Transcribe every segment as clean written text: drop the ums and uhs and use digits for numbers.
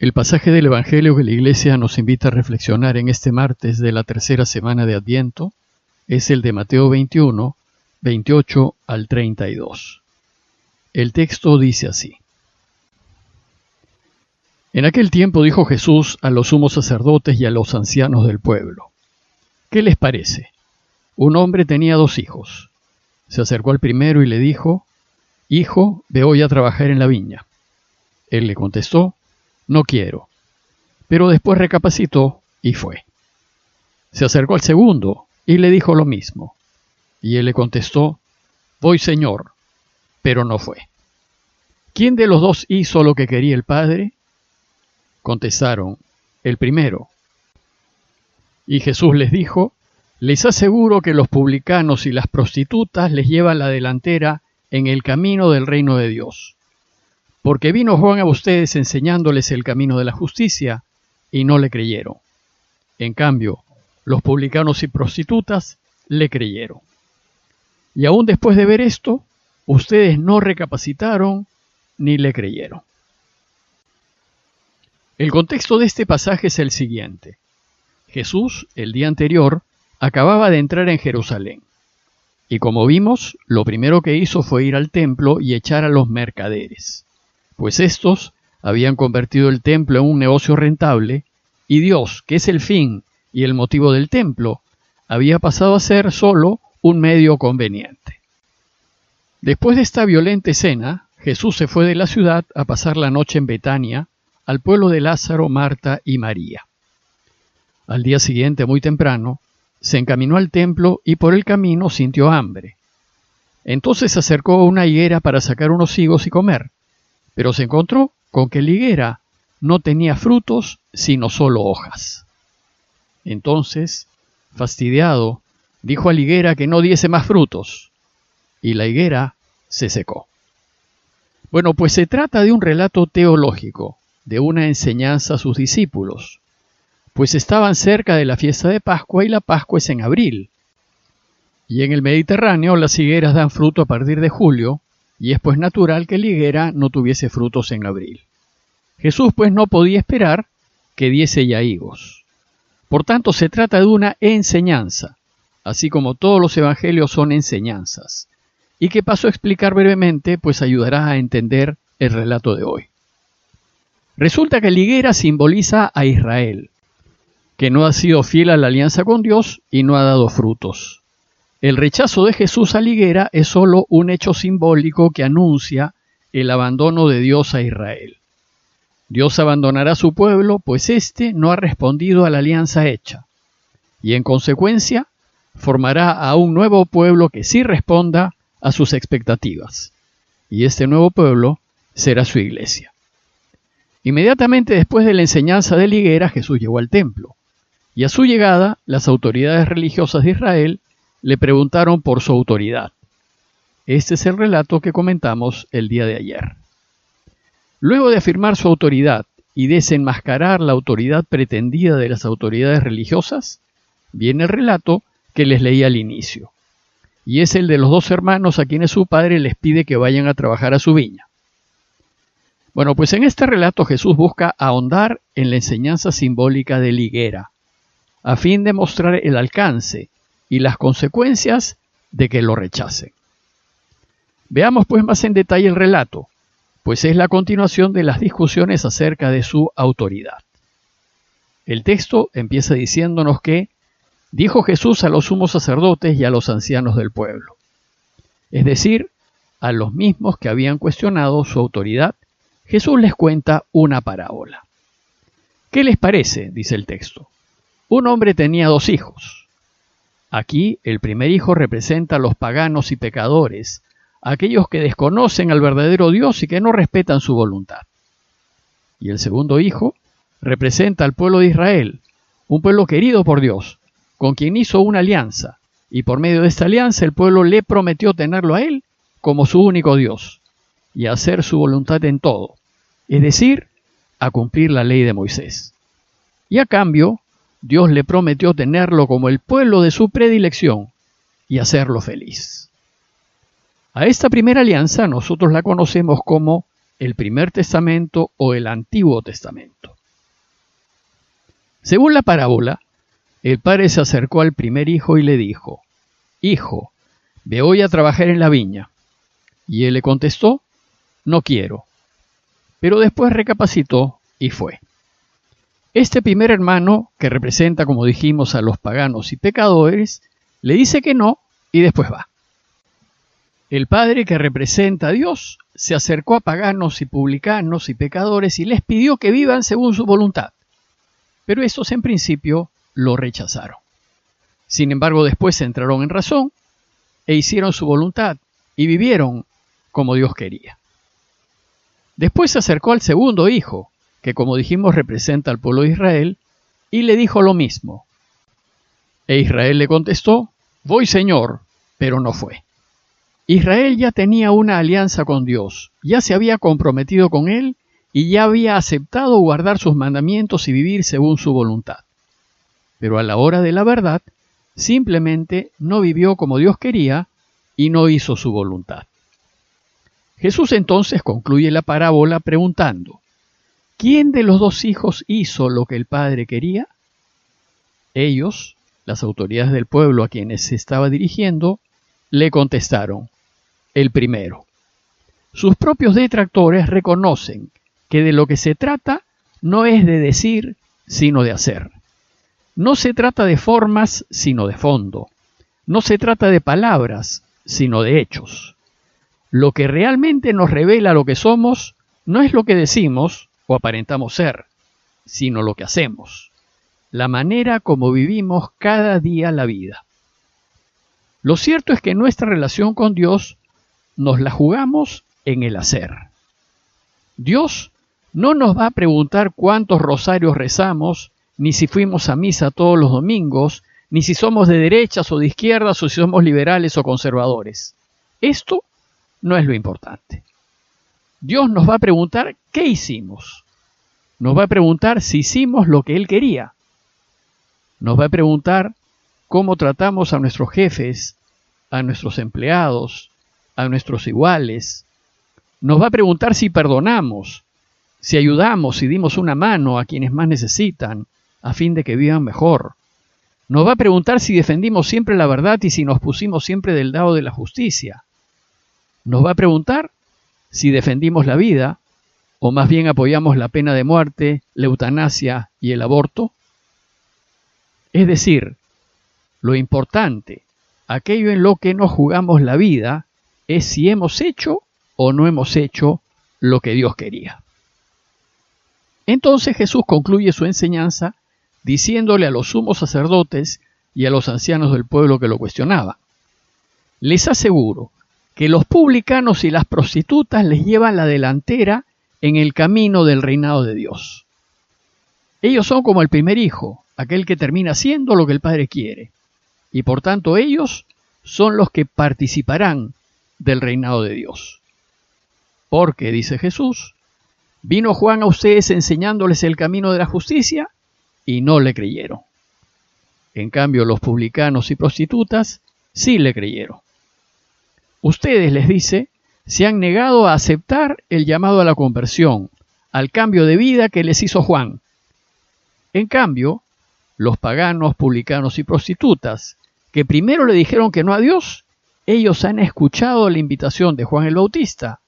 El pasaje del Evangelio que la Iglesia nos invita a reflexionar en este martes de la tercera semana de Adviento es el de Mateo 21, 28 al 32. El texto dice así: En aquel tiempo dijo Jesús a los sumos sacerdotes y a los ancianos del pueblo: ¿Qué les parece? Un hombre tenía 2 hijos. Se acercó al primero y le dijo: Hijo, ve hoy a trabajar en la viña. Él le contestó: No quiero. Pero después recapacitó y fue. Se acercó al segundo y le dijo lo mismo. Y él le contestó: Voy, Señor, pero no fue. ¿Quién de los 2 hizo lo que quería el padre? Contestaron: el primero. Y Jesús les dijo: Les aseguro que los publicanos y las prostitutas les llevan la delantera en el camino del reino de Dios. Porque vino Juan a ustedes enseñándoles el camino de la justicia, y no le creyeron. En cambio, los publicanos y prostitutas le creyeron. Y aún después de ver esto, ustedes no recapacitaron ni le creyeron. El contexto de este pasaje es el siguiente. Jesús, el día anterior, acababa de entrar en Jerusalén. Y como vimos, lo primero que hizo fue ir al templo y echar a los mercaderes, pues estos habían convertido el templo en un negocio rentable, y Dios, que es el fin y el motivo del templo, había pasado a ser solo un medio conveniente. Después de esta violenta escena, Jesús se fue de la ciudad a pasar la noche en Betania, al pueblo de Lázaro, Marta y María. Al día siguiente, muy temprano, se encaminó al templo y por el camino sintió hambre. Entonces se acercó a una higuera para sacar unos higos y comer, pero se encontró con que la higuera no tenía frutos, sino solo hojas. Entonces, fastidiado, dijo a la higuera que no diese más frutos, y la higuera se secó. Bueno, pues se trata de un relato teológico, de una enseñanza a sus discípulos, pues estaban cerca de la fiesta de Pascua y la Pascua es en abril. Y en el Mediterráneo las higueras dan fruto a partir de julio, y es pues natural que la higuera no tuviese frutos en abril. Jesús pues no podía esperar que diese ya higos. Por tanto se trata de una enseñanza, así como todos los evangelios son enseñanzas, y que paso a explicar brevemente pues ayudará a entender el relato de hoy. Resulta que la higuera simboliza a Israel, que no ha sido fiel a la alianza con Dios y no ha dado frutos. El rechazo de Jesús a la higuera es solo un hecho simbólico que anuncia el abandono de Dios a Israel. Dios abandonará a su pueblo, pues éste no ha respondido a la alianza hecha, y en consecuencia formará a un nuevo pueblo que sí responda a sus expectativas, y este nuevo pueblo será su iglesia. Inmediatamente después de la enseñanza de la higuera, Jesús llegó al templo, y a su llegada, las autoridades religiosas de Israel le preguntaron por su autoridad. Este es el relato que comentamos el día de ayer. Luego de afirmar su autoridad y desenmascarar la autoridad pretendida de las autoridades religiosas, viene el relato que les leí al inicio, y es el de los 2 hermanos a quienes su padre les pide que vayan a trabajar a su viña. Bueno, pues en este relato Jesús busca ahondar en la enseñanza simbólica de la higuera, a fin de mostrar el alcance y las consecuencias de que lo rechacen. Veamos pues más en detalle el relato, pues es la continuación de las discusiones acerca de su autoridad. El texto empieza diciéndonos que dijo Jesús a los sumos sacerdotes y a los ancianos del pueblo, es decir, a los mismos que habían cuestionado su autoridad. Jesús les cuenta una parábola. ¿Qué les parece?, dice el texto. Un hombre tenía 2 hijos. Aquí el primer hijo representa a los paganos y pecadores, aquellos que desconocen al verdadero Dios y que no respetan su voluntad. Y el segundo hijo representa al pueblo de Israel, un pueblo querido por Dios, con quien hizo una alianza, y por medio de esta alianza el pueblo le prometió tenerlo a él como su único Dios, y hacer su voluntad en todo, es decir, a cumplir la ley de Moisés. Y a cambio, Dios le prometió tenerlo como el pueblo de su predilección y hacerlo feliz. A esta primera alianza nosotros la conocemos como el Primer Testamento o el Antiguo Testamento. Según la parábola, el padre se acercó al primer hijo y le dijo: «Hijo, ve hoy a trabajar en la viña». Y él le contestó: «No quiero». Pero después recapacitó y fue. Este primer hermano, que representa, como dijimos, a los paganos y pecadores, le dice que no y después va. El padre, que representa a Dios, se acercó a paganos y publicanos y pecadores y les pidió que vivan según su voluntad. Pero estos en principio lo rechazaron. Sin embargo, después entraron en razón e hicieron su voluntad y vivieron como Dios quería. Después se acercó al segundo hijo, que como dijimos representa al pueblo de Israel, y le dijo lo mismo. E Israel le contestó: «Voy, Señor», pero no fue. Israel ya tenía una alianza con Dios, ya se había comprometido con Él y ya había aceptado guardar sus mandamientos y vivir según su voluntad. Pero a la hora de la verdad, simplemente no vivió como Dios quería y no hizo su voluntad. Jesús entonces concluye la parábola preguntando: ¿quién de los dos hijos hizo lo que el padre quería? Ellos, las autoridades del pueblo a quienes se estaba dirigiendo, le contestaron: el primero. Sus propios detractores reconocen que de lo que se trata no es de decir, sino de hacer. No se trata de formas, sino de fondo. No se trata de palabras, sino de hechos. Lo que realmente nos revela lo que somos no es lo que decimos o aparentamos ser, sino lo que hacemos, la manera como vivimos cada día la vida. Lo cierto es que nuestra relación con Dios nos la jugamos en el hacer. Dios no nos va a preguntar cuántos rosarios rezamos, ni si fuimos a misa todos los domingos, ni si somos de derechas o de izquierdas, o si somos liberales o conservadores. Esto no es lo importante. Dios nos va a preguntar qué hicimos. Nos va a preguntar si hicimos lo que Él quería. Nos va a preguntar cómo tratamos a nuestros jefes, a nuestros empleados, a nuestros iguales. Nos va a preguntar si perdonamos, si ayudamos, si dimos una mano a quienes más necesitan, a fin de que vivan mejor. Nos va a preguntar si defendimos siempre la verdad y si nos pusimos siempre del lado de la justicia. Nos va a preguntar si defendimos la vida, o más bien apoyamos la pena de muerte, la eutanasia y el aborto. Es decir, lo importante, aquello en lo que nos jugamos la vida, es si hemos hecho o no hemos hecho lo que Dios quería. Entonces Jesús concluye su enseñanza diciéndole a los sumos sacerdotes y a los ancianos del pueblo que lo cuestionaban: les aseguro que los publicanos y las prostitutas les llevan la delantera en el camino del reinado de Dios. Ellos son como el primer hijo, aquel que termina haciendo lo que el Padre quiere, y por tanto ellos son los que participarán del reinado de Dios. Porque, dice Jesús, vino Juan a ustedes enseñándoles el camino de la justicia y no le creyeron. En cambio, los publicanos y prostitutas sí le creyeron. Ustedes, les dice, se han negado a aceptar el llamado a la conversión, al cambio de vida que les hizo Juan. En cambio, los paganos, publicanos y prostitutas, que primero le dijeron que no a Dios, ellos han escuchado la invitación de Juan el Bautista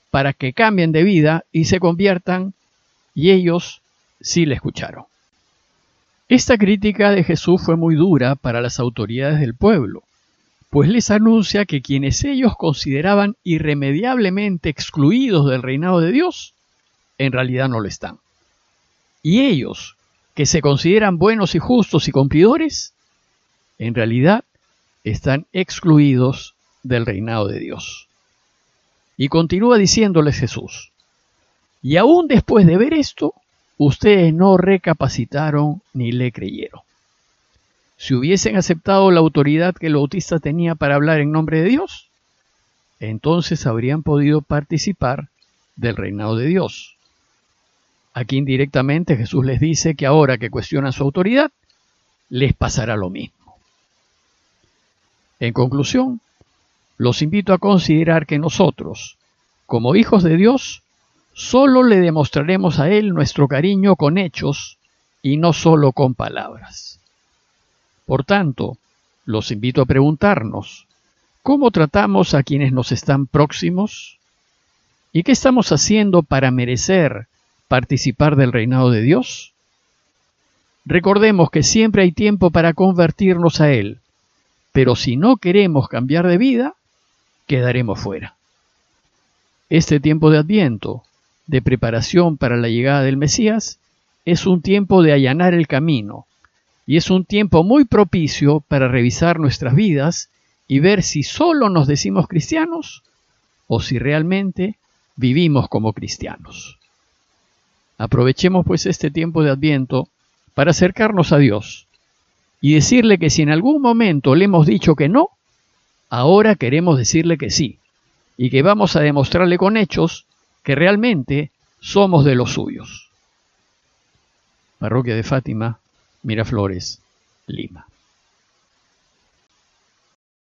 para que cambien de vida y se conviertan, y ellos sí le escucharon. Esta crítica de Jesús fue muy dura para las autoridades del pueblo, pues les anuncia que quienes ellos consideraban irremediablemente excluidos del reinado de Dios, en realidad no lo están. Y ellos, que se consideran buenos y justos y cumplidores, en realidad están excluidos del reinado de Dios. Y continúa diciéndoles Jesús: y aún después de ver esto, ustedes no recapacitaron ni le creyeron. Si hubiesen aceptado la autoridad que el Bautista tenía para hablar en nombre de Dios, entonces habrían podido participar del reinado de Dios. Aquí indirectamente Jesús les dice que ahora que cuestionan su autoridad, les pasará lo mismo. En conclusión, los invito a considerar que nosotros, como hijos de Dios, solo le demostraremos a Él nuestro cariño con hechos y no solo con palabras. Por tanto, los invito a preguntarnos, ¿cómo tratamos a quienes nos están próximos? ¿Y qué estamos haciendo para merecer participar del reinado de Dios? Recordemos que siempre hay tiempo para convertirnos a Él, pero si no queremos cambiar de vida, quedaremos fuera. Este tiempo de Adviento, de preparación para la llegada del Mesías, es un tiempo de allanar el camino, y es un tiempo muy propicio para revisar nuestras vidas y ver si solo nos decimos cristianos o si realmente vivimos como cristianos. Aprovechemos pues este tiempo de Adviento para acercarnos a Dios y decirle que si en algún momento le hemos dicho que no, ahora queremos decirle que sí, y que vamos a demostrarle con hechos que realmente somos de los suyos. Parroquia de Fátima, Miraflores, Lima.